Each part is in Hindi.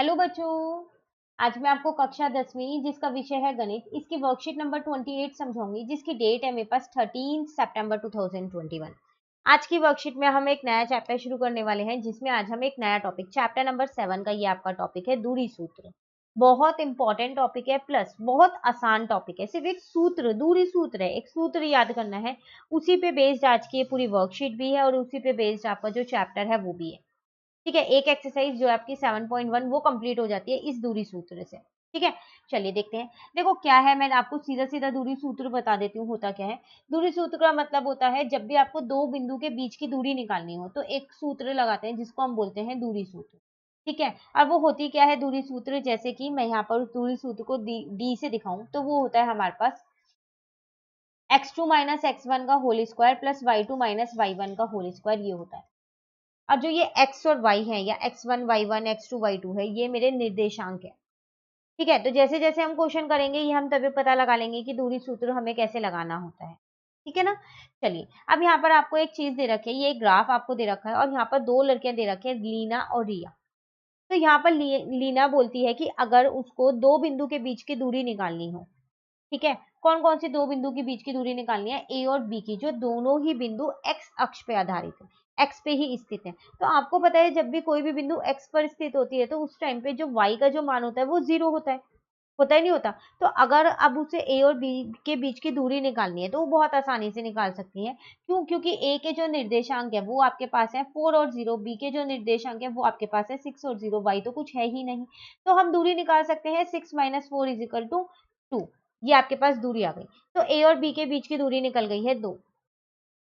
हेलो बच्चों, आज मैं आपको कक्षा 10वीं जिसका विषय है गणित, इसकी वर्कशीट नंबर 28 समझाऊंगी, जिसकी डेट है मेरे पास 13 सितंबर 2021। आज की वर्कशीट में हम एक नया चैप्टर शुरू करने वाले हैं, जिसमें आज हम एक नया टॉपिक चैप्टर नंबर 7 का ये आपका टॉपिक है दूरी सूत्र। बहुत इंपॉर्टेंट टॉपिक है, प्लस बहुत आसान टॉपिक है। सिर्फ एक सूत्र, दूरी सूत्र है, एक सूत्र याद करना है। उसी पे बेस्ड आज की ये पूरी वर्कशीट भी है और उसी पे बेस्ड आपका जो चैप्टर है वो भी है। ठीक है, एक एक्सरसाइज जो आपकी 7.1 वो कंप्लीट हो जाती है इस दूरी सूत्र से। ठीक है, चलिए देखते हैं। देखो क्या है, मैं आपको सीधा सीधा दूरी सूत्र बता देती हूँ। होता क्या है, दूरी सूत्र का मतलब होता है जब भी आपको दो बिंदु के बीच की दूरी निकालनी हो तो एक सूत्र लगाते हैं जिसको हम बोलते हैं दूरी सूत्र। ठीक है, और वो होती क्या है दूरी सूत्र, जैसे कि मैं यहाँ पर दूरी सूत्र को डी से दिखाऊं तो वो होता है हमारे पास x2 माइनस x1 का whole square plus y2 minus y1 का होल स्क्वायर, ये होता है। अब जो ये x और y है, या x1 y1 x2 y2 है, ये मेरे निर्देशांक है। ठीक है, तो जैसे जैसे हम क्वेश्चन करेंगे ये हम तभी पता लगा लेंगे कि दूरी सूत्र हमें कैसे लगाना होता है। ठीक है ना। चलिए, अब यहाँ पर आपको एक चीज दे रखी है, ये ग्राफ आपको दे रखा है और यहाँ पर दो लड़कियां दे रखी है, लीना और रिया। तो यहाँ पर लीना बोलती है कि अगर उसको दो बिंदु के बीच की दूरी निकालनी हो। ठीक है, कौन कौन सी दो बिंदु के बीच की दूरी निकालनी है, ए और बी की, जो दोनों ही बिंदु एक्स अक्ष पे आधारित है, एक्स पे ही स्थित है। तो आपको पता है जब भी कोई भी बिंदु एक्स पर स्थित होती है तो उस टाइम पे जो वाई का जो मान होता है वो 0 होता है। होता ही नहीं होता। तो अगर अब उसे ए और बी के बीच की दूरी निकालनी है तो वो बहुत आसानी से निकाल सकती है। क्यों? क्योंकि ए के जो निर्देशांक है वो आपके पास है 4 और 0, बी के जो निर्देशांक है वो आपके पास है 6 और 0, वाई तो कुछ है ही नहीं। तो हम दूरी निकाल सकते हैं 6 माइनस 4 इज इक्वल टू 2। ये आपके पास दूरी आ गई। तो ए और बी के बीच की दूरी निकल गई है 2।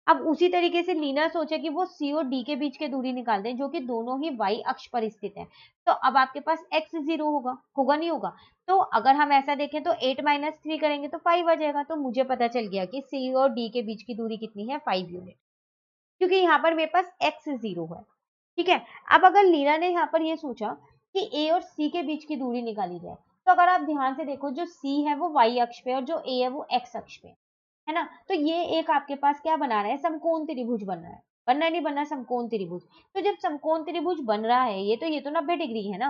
अब उसी तरीके से लीना सोचे कि वो सी और डी के बीच की दूरी निकाल दें, जो कि दोनों ही वाई अक्ष पर स्थित है। तो अब आपके पास एक्स 0 होगा, होगा नहीं होगा? तो अगर हम ऐसा देखें तो 8 माइनस 3 करेंगे तो 5 आ जाएगा। तो मुझे पता चल गया कि सी और डी के बीच की दूरी कितनी है, 5 यूनिट, क्योंकि यहाँ पर मेरे पास एक्स 0 है। ठीक है, अब अगर लीना ने यहाँ पर ये सोचा कि ए और सी के बीच की दूरी निकाली जाए, तो अगर आप ध्यान से देखो, जो सी है वो वाई अक्ष पे और जो ए है वो एक्स अक्ष पे है ना। तो ये एक आपके पास क्या बना रहा है, समकोण त्रिभुज बन रहा है। बनना है नहीं बनना, समकोण त्रिभुज। तो जब समकोण त्रिभुज बन रहा है ये तो 90 डिग्री है ना।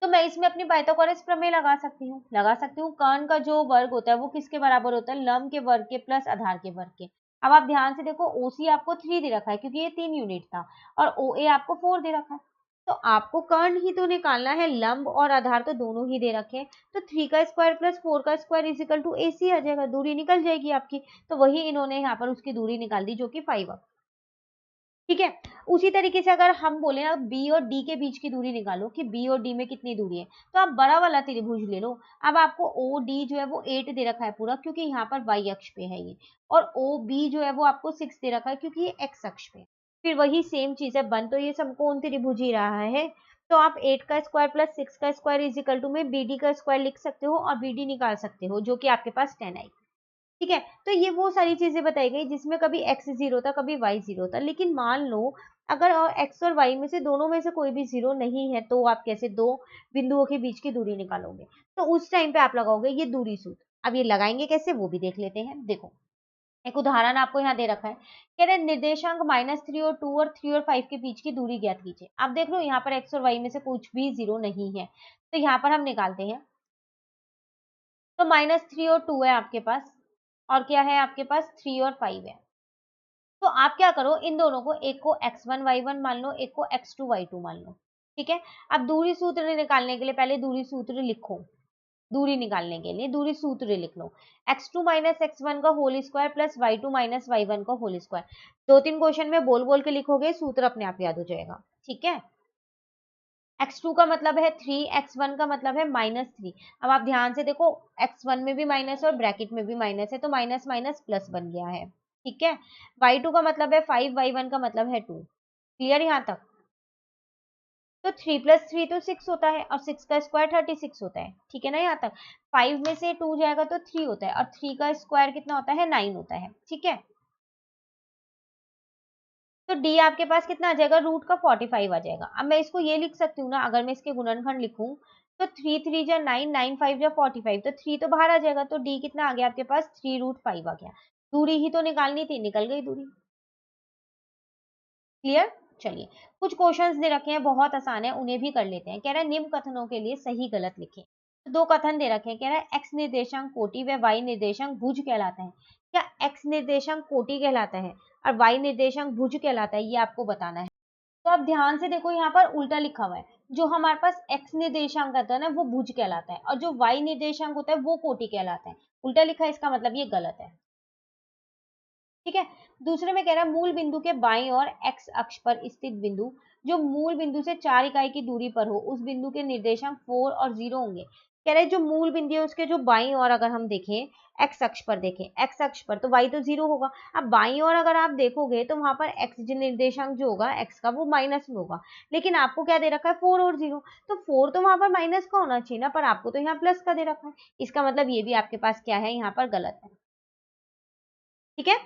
तो मैं इसमें अपनी पाइथागोरस प्रमेय लगा सकती हूँ। कर्ण का जो वर्ग होता है वो किसके बराबर होता है, लंब के वर्ग के प्लस आधार के वर्ग के। अब आप ध्यान से देखो, ओसी आपको 3 दे रखा है क्योंकि ये 3 यूनिट था, और ओए आपको 4 दे रखा है। तो आपको कर्ण ही तो निकालना है, लंब और आधार तो दोनों ही दे रखे हैं। तो 3 का स्क्वायर प्लस 4 का square is equal to AC आ जाएगा, दूरी निकल जाएगी आपकी। तो वही इन्होंने यहाँ पर उसकी दूरी निकाल दी, जो कि 5। ठीक है, उसी तरीके से अगर हम बोले ना बी और डी के बीच की दूरी निकालो कि बी और डी में कितनी दूरी है, तो आप बड़ा वाला त्रिभुज ले लो। अब आपको ओ डी जो है वो 8 दे रखा है पूरा, क्योंकि यहाँ पर वाई अक्ष पे है ये। और ओ बी जो है वो आपको 6 दे रखा है क्योंकि ये एक्स अक्ष पे है। फिर वही सेम चीज है, बन तो ये समकोण त्रिभुज ही रहा है। तो आप 8 का स्क्वायर प्लस 6 का स्क्वायर इज इक्वल टू में बी डी का स्क्वायर लिख सकते हो और बी डी निकाल सकते हो, जो कि आपके पास 10 आई। ठीक है, तो ये वो सारी चीजें बताई गई जिसमें कभी x 0 था, कभी y 0 था। लेकिन मान लो अगर x और y में से दोनों में से कोई भी 0 नहीं है, तो आप कैसे दो बिंदुओं के बीच की दूरी निकालोगे? तो उस टाइम पे आप लगाओगे ये दूरी सूत्र। अब ये लगाएंगे कैसे वो भी देख लेते हैं। देखो, एक उदाहरण आपको यहाँ दे रखा है, कह रहे निर्देशांक -3 और 2 और 3 और 5 के बीच की दूरी ज्ञात कीजिए। आप देख लो यहाँ पर x और y में से कुछ भी 0 नहीं है, तो यहाँ पर हम निकालते हैं। तो -3 और 2 है आपके पास, और क्या है आपके पास 3 और 5 है। तो आप क्या करो, इन दोनों को, एक को x1 y1 मान लो, एक को x2 y2 मान लो। ठीक है, अब दूरी सूत्र निकालने के लिए पहले दूरी सूत्र लिखो। दूरी निकालने के लिए दूरी सूत्र लिख लो, x2 माइनस x1 का whole square plus y2 minus y1 का होल स्क्वायर। 2-3 क्वेश्चन में बोल बोल के लिखोगे, सूत्र अपने आप याद हो जाएगा। ठीक है, x2 का मतलब है 3, x1 का मतलब है -3। अब आप ध्यान से देखो, x1 में भी माइनस और ब्रैकेट में भी माइनस है, तो माइनस माइनस प्लस बन गया है। ठीक है, y2 का मतलब है 5, y1 का मतलब है 2। क्लियर यहाँ तक? तो 3 प्लस 3 तो 6 होता है, और 6 का स्क्वायर 36 होता है। ठीक है ना यहाँ तक? 5 में से 2 जाएगा तो 3 होता है, और 3 का स्क्वायर कितना होता है, 9 होता है। ठीक है, तो डी आपके पास कितना आ जाएगा, रूट का 45 आ जाएगा। अब मैं इसको ये लिख सकती हूँ ना, अगर मैं इसके गुणनखंड लिखूं, तो 3 3 जा 9, 9 5 जा 45, तो 3 तो बाहर आ जाएगा। तो डी कितना आ गया आपके पास, 3√5 आ गया। दूरी ही तो निकालनी थी, निकल गई दूरी। क्लियर? चलिए, कुछ क्वेश्चंस दे रखे हैं, बहुत आसान है, उन्हें भी कर लेते हैं। कह रहा है निम्न कथनों के लिए सही गलत लिखें। तो दो कथन दे रखे हैं, कह रहा है एक्स निर्देशांक कोटि व वाई निर्देशांक भुज कहलाता है। क्या एक्स निर्देशांक कोटि कहलाता है और वाई निर्देशांक भुज कहलाता है, ये आपको बताना है। तो आप ध्यान से देखो, यहाँ पर उल्टा लिखा हुआ है। जो हमारे पास एक्स निर्देशांक आता है ना, वो भुज कहलाता है, और जो वाई निर्देशांक होता है वो कोटि कहलाता है। उल्टा लिखा है, इसका मतलब ये गलत है। ठीक है। दूसरे में कह रहा है मूल बिंदु के बाईं ओर एक्स अक्ष पर स्थित बिंदु जो मूल बिंदु से 4 इकाई की दूरी पर हो, उस बिंदु के निर्देशांक 4 और 0 होंगे। कह रहे हैं जो मूल बिंदु है उसके जो बाईं ओर अगर हम देखें, एक्स अक्ष पर देखें, एक्स अक्ष पर तो वाई तो 0 होगा। अब बाईं ओर अगर आप देखोगे तो वहां पर एक्स निर्देशांक जो होगा एक्स का, वो माइनस में होगा। लेकिन आपको क्या दे रखा है, 4 और 0। तो 4 तो वहां पर माइनस का होना चाहिए ना, पर आपको तो यहाँ प्लस का दे रखा है। इसका मतलब ये भी आपके पास क्या है, यहाँ पर गलत है। ठीक है।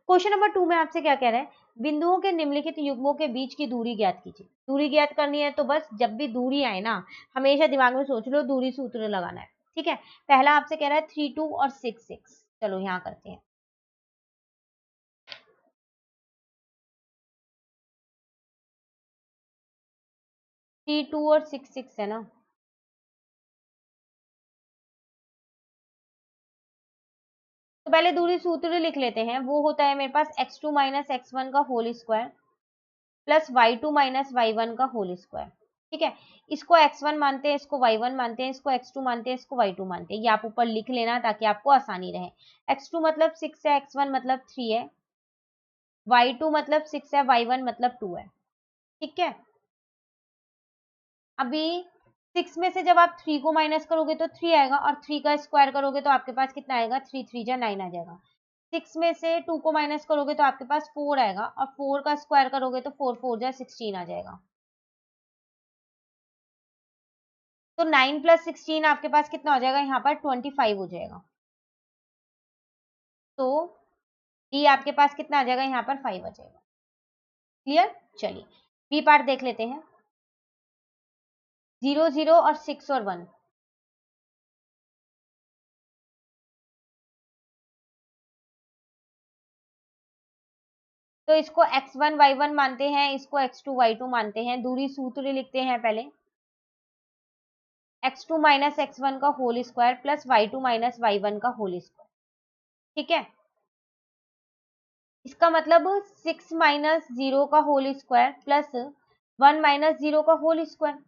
क्वेश्चन नंबर 2 में आपसे क्या कह रहा है, बिंदुओं के निम्नलिखित युग्मों के बीच की दूरी ज्ञात कीजिए। दूरी ज्ञात करनी है तो बस जब भी दूरी आए ना, हमेशा दिमाग में सोच लो दूरी सूत्र लगाना है। ठीक है। पहला आपसे कह रहा है 3 2 और 6 6। चलो यहाँ करते हैं। 3 2 और 6 6 है ना। तो पहले दूरी सूत्र लिख लेते हैं। वो होता है मेरे पास x2 माइनस x1 का whole square plus y2 minus y1 का होल स्क्वायर। ठीक है। इसको x1 मानते हैं, इसको y1 मानते हैं, इसको x2 मानते हैं, इसको y2 मानते हैं। ये आप ऊपर लिख लेना ताकि आपको आसानी रहे। x2 मतलब 6 है, x1 मतलब 3 है, y2 मतलब 6 है, y1 मतलब 2 है। ठीक है। अभी 6 में से जब आप 3 को माइनस करोगे तो 3 आएगा, और 3 का स्क्वायर करोगे तो आपके पास कितना आएगा, 3 3 जा 9 आ जाएगा। 6 में से 2 को माइनस करोगे तो आपके पास 4 आएगा, और 4 का स्क्वायर करोगे तो 4 4 जा 16 आ जाएगा। तो 9 प्लस 16 आपके पास कितना हो जाएगा, यहाँ पर 25 हो जाएगा। तो डी आपके पास कितना आ जाएगा, यहाँ पर 5 आ जाएगा। क्लियर। चलिए बी पार्ट देख लेते हैं। 0 0 और 6 और 1। तो इसको x1 y1 मानते हैं, इसको x2 y2 मानते हैं। दूरी सूत्र लिखते हैं पहले, x2 माइनस x1 का whole square plus y2 minus y1 का होल स्क्वायर। ठीक है। इसका मतलब 6 माइनस 0 का होल स्क्वायर प्लस 1 माइनस 0 का होल स्क्वायर।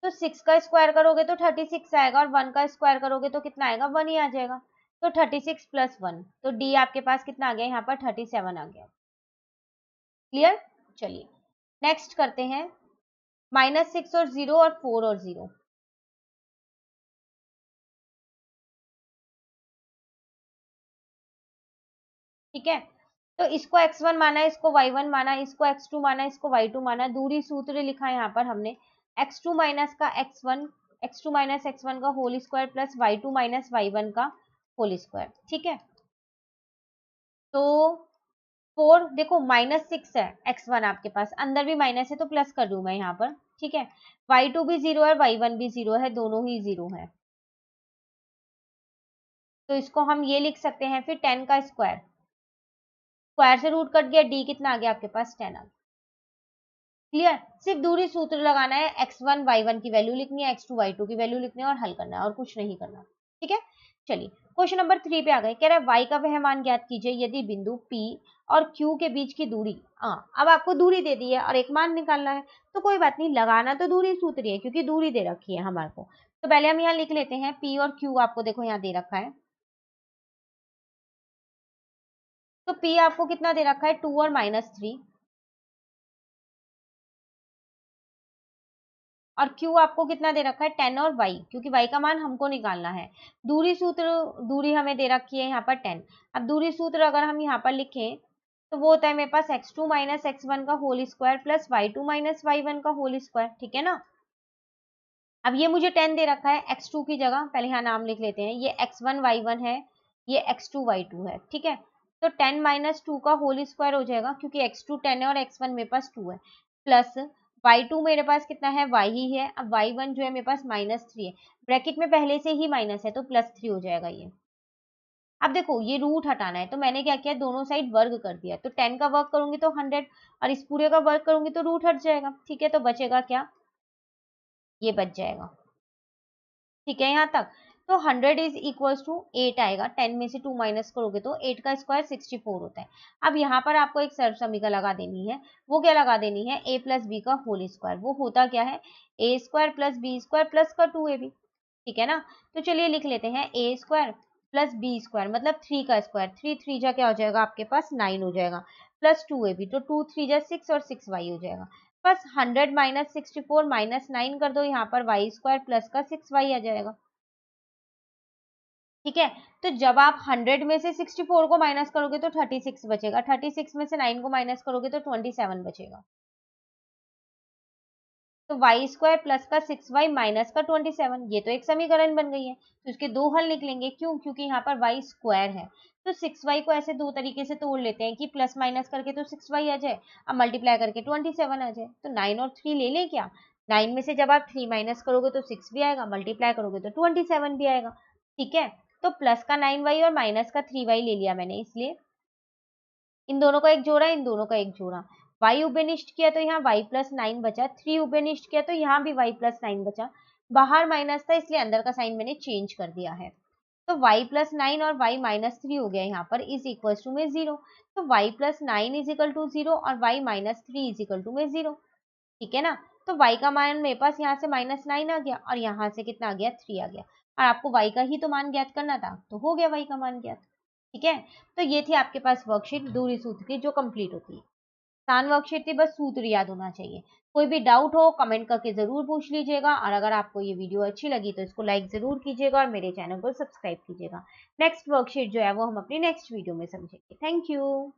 तो 6 का स्क्वायर करोगे तो 36 आएगा, और 1 का स्क्वायर करोगे तो कितना आएगा, 1 ही आ जाएगा। तो 36 प्लस 1, तो डी आपके पास कितना आ गया, यहाँ पर 37 आ गया। क्लियर। चलिए नेक्स्ट करते हैं। -6 और 0 और 4 और 0। ठीक है। तो इसको x1 माना, इसको y1 माना, इसको x2 माना, इसको y2 माना। दूरी सूत्र लिखा है यहाँ पर हमने, x2 माइनस का x1, x2 माइनस x1 का whole square plus y2 minus y1 का होल स्क्वायर। ठीक है। तो 4 देखो -6 है, x1 आपके पास अंदर भी माइनस है तो प्लस कर दूं मैं यहाँ पर। ठीक है। y2 भी 0 है, y1 भी 0 है, दोनों ही 0 है। तो इसको हम ये लिख सकते हैं फिर 10 का स्क्वायर, स्क्वायर से रूट कट गया, डी कितना आ गया आपके पास, 10 आ गया। क्लियर। सिर्फ दूरी सूत्र लगाना है, x1 y1 की वैल्यू लिखनी है, x2 y2 की वैल्यू लिखनी है, और हल करना है, और कुछ नहीं करना। ठीक है। चलिए क्वेश्चन नंबर 3 पे आ गए। कह रहा है y का वह मान ज्ञात कीजिए यदि बिंदु P और Q के बीच की दूरी, हाँ अब आपको दूरी दे दी है और एक मान निकालना है। तो कोई बात नहीं, लगाना तो दूरी सूत्र ही है क्योंकि दूरी दे रखी है हमारे को। तो पहले हम यहाँ लिख लेते हैं P और Q, आपको देखो यहाँ दे रखा है। तो P आपको कितना दे रखा है, 2 और -3, और Q आपको कितना दे रखा है, 10 और y, क्योंकि y का मान हमको निकालना है। दूरी सूत्र, दूरी हमें दे रखी है यहाँ पर 10। अब दूरी सूत्र अगर हम यहाँ पर लिखें तो वो होता है मेरे पास x2 माइनस x1 का whole square plus y2 minus y1 का होल स्क्वायर। ठीक है ना। अब ये मुझे 10 दे रखा है, x2 की जगह पहले यहाँ नाम लिख लेते हैं, ये x1 y1 है, ये x2 y2 है। ठीक है। तो 10 माइनस 2 का होल स्क्वायर हो जाएगा, क्योंकि x2 10 है और x1 मेरे पास 2 है, प्लस y2 मेरे पास कितना है, y ही है। अब y1 जो है मेरे पास -3 है, ब्रैकेट में पहले से ही माइनस है तो +3 हो जाएगा ये। अब देखो ये रूट हटाना है, तो मैंने क्या किया, दोनों साइड वर्ग कर दिया। तो 10 का वर्ग करूंगी तो 100, और इस पूरे का वर्ग करूंगी तो रूट हट जाएगा। ठीक है, तो बचेगा क्या, ये बच जाएगा। ठीक है यहाँ तक। तो 100 इज इक्वल्स टू 8 आएगा। 10 में से 2 माइनस करोगे तो 8 का स्क्वायर 64 होता है। अब यहाँ पर आपको एक सर्व समीकरण लगा देनी है। वो क्या लगा देनी है, a प्लस बी का होल स्क्वायर। वो होता क्या है, a square plus B square plus का 2ab। ठीक है ना। तो चलिए लिख लेते हैं, a square plus B square मतलब 3 का स्क्वायर, 3 3 जा क्या हो जाएगा आपके पास, 9 हो जाएगा, प्लस 2ab, तो 2 3 जा 6 और 6y हो जाएगा। बस 100 माइनस 64 माइनस 9 कर दो, यहाँ पर वाई स्क्वायर प्लस का 6y आ जाएगा। ठीक है, तो जब आप 100 में से 64 को माइनस करोगे तो 36 बचेगा, 36 में से 9 को माइनस करोगे तो 27 बचेगा। तो वाई स्क्वायर प्लस का 6y माइनस का 27, ये तो एक समीकरण बन गई है। तो इसके दो हल निकलेंगे, क्यों, क्योंकि यहाँ पर वाई स्क्वायर है। तो 6y को ऐसे दो तरीके से तोड़ लेते हैं कि प्लस माइनस करके तो 6y आ जाए, अब मल्टीप्लाई करके 27 आ जाए। तो 9 और 3 ले लें क्या, 9 में से जब आप 3 माइनस करोगे तो 6 भी आएगा, मल्टीप्लाई करोगे तो 27 भी आएगा। ठीक है, तो प्लस का 9y और माइनस का 3y ले लिया मैंने, इसलिए इन दोनों का एक जोड़ा, इन दोनों का एक जोड़ा। y उभयनिष्ठ किया तो यहाँ y प्लस 9 बचा, 3 उभयनिष्ठ किया तो यहाँ भी y प्लस 9 बचा। बाहर माइनस था इसलिए अंदर का साइन मैंने चेंज कर दिया है। तो y प्लस 9 और y माइनस 3 हो गया यहाँ पर, इज इक्वल टू में 0। तो y plus 9 is equal to 0 और y minus 3 is equal to में 0। ठीक है ना। तो y का मान मेरे पास यहाँ से माइनस 9 आ गया और यहाँ से कितना आ गया, 3 आ गया। और आपको y का ही तो मान ज्ञात करना था, तो हो गया y का मान ज्ञात। ठीक है, तो ये थी आपके पास वर्कशीट दूरी सूत्र की, जो कंप्लीट होती है। आसान वर्कशीट थी, बस सूत्र याद होना चाहिए। कोई भी डाउट हो कमेंट करके जरूर पूछ लीजिएगा, और अगर आपको ये वीडियो अच्छी लगी तो इसको लाइक जरूर कीजिएगा और मेरे चैनल को सब्सक्राइब कीजिएगा। नेक्स्ट वर्कशीट जो है वो हम अपनी नेक्स्ट वीडियो में समझेंगे। Thank you.